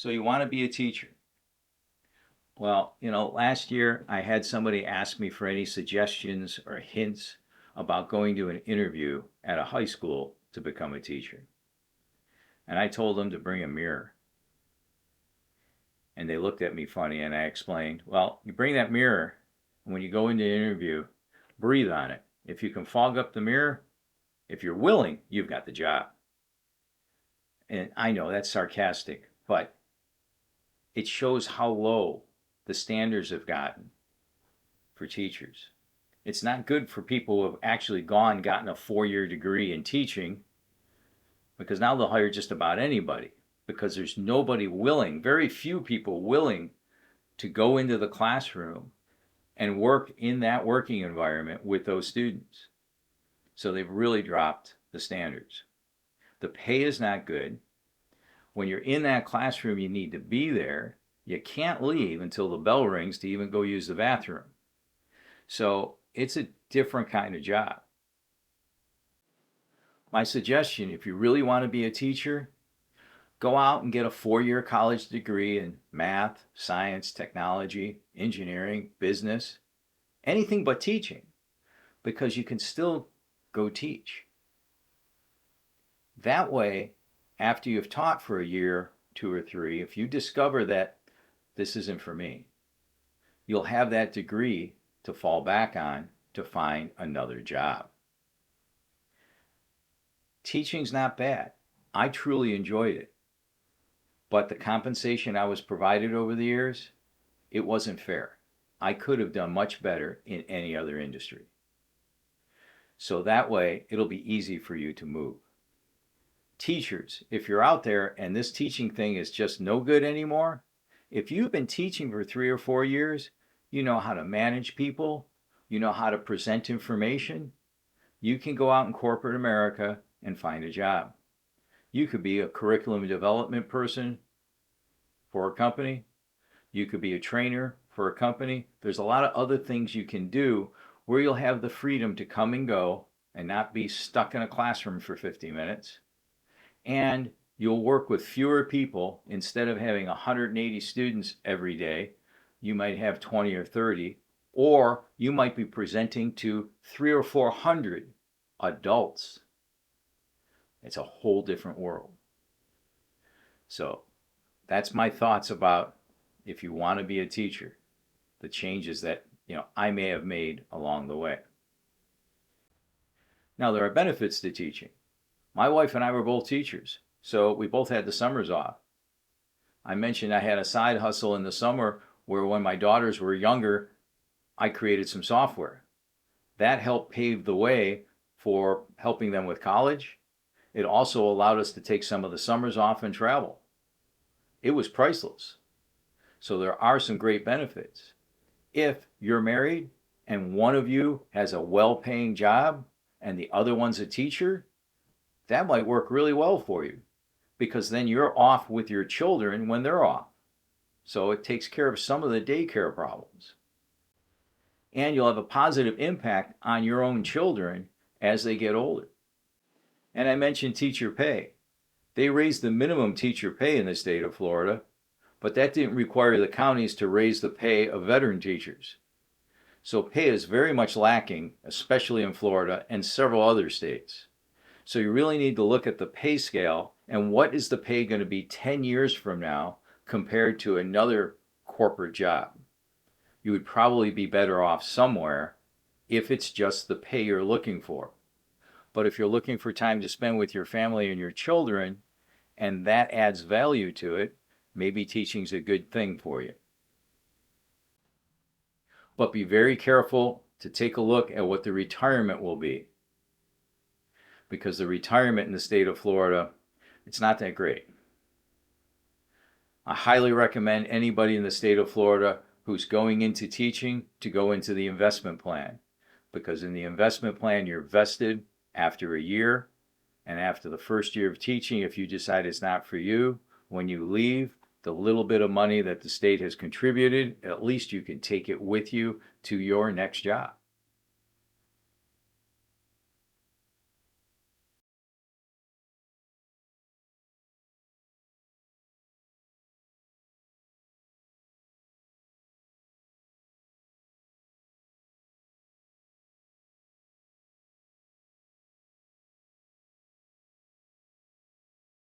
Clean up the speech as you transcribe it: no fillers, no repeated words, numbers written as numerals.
So you want to be a teacher. Well, last year I had somebody ask me for any suggestions or hints about going to an interview at a high school to become a teacher. And I told them to bring a mirror. And they looked at me funny and I explained, well, you bring that mirror and when you go into an interview, breathe on it. If you can fog up the mirror, if you're willing, you've got the job. And I know that's sarcastic, but it shows how low the standards have gotten for teachers. It's not good for people who have actually gotten a 4-year degree in teaching, because now they'll hire just about anybody, because there's nobody willing, very few people willing to go into the classroom and work in that working environment with those students. So they've really dropped the standards. The pay is not good. When you're in that classroom, you need to be there. You can't leave until the bell rings to even go use the bathroom. So it's a different kind of job. My suggestion, if you really want to be a teacher, go out and get a 4-year college degree in math, science, technology, engineering, business, anything but teaching, because you can still go teach. That way, after you've taught for a year, 2 or 3, if you discover that this isn't for me, you'll have that degree to fall back on to find another job. Teaching's not bad. I truly enjoyed it. But the compensation I was provided over the years, it wasn't fair. I could have done much better in any other industry. So that way, it'll be easy for you to move. Teachers, if you're out there and this teaching thing is just no good anymore, if you've been teaching for 3 or 4 years, you know how to manage people, you know how to present information, you can go out in corporate America and find a job. You could be a curriculum development person for a company. You could be a trainer for a company. There's a lot of other things you can do where you'll have the freedom to come and go and not be stuck in a classroom for 50 minutes. And you'll work with fewer people. Instead of having 180 students every day, you might have 20 or 30, or you might be presenting to 300 or 400 adults. It's a whole different world. So that's my thoughts about, if you want to be a teacher, the changes that I may have made along the way. Now, there are benefits to teaching. My wife and I were both teachers, so we both had the summers off. I mentioned I had a side hustle in the summer where, when my daughters were younger, I created some software. That helped pave the way for helping them with college. It also allowed us to take some of the summers off and travel. It was priceless. So there are some great benefits. If you're married and one of you has a well-paying job and the other one's a teacher, that might work really well for you, because then you're off with your children when they're off. So it takes care of some of the daycare problems. And you'll have a positive impact on your own children as they get older. And I mentioned teacher pay. They raised the minimum teacher pay in the state of Florida, but that didn't require the counties to raise the pay of veteran teachers. So pay is very much lacking, especially in Florida and several other states. So you really need to look at the pay scale and what is the pay going to be 10 years from now compared to another corporate job. You would probably be better off somewhere if it's just the pay you're looking for. But if you're looking for time to spend with your family and your children, and that adds value to it, maybe teaching's a good thing for you. But be very careful to take a look at what the retirement will be, because the retirement in the state of Florida, it's not that great. I highly recommend anybody in the state of Florida who's going into teaching to go into the investment plan, because in the investment plan you're vested after a year, and after the first year of teaching, if you decide it's not for you, when you leave, the little bit of money that the state has contributed, at least you can take it with you to your next job.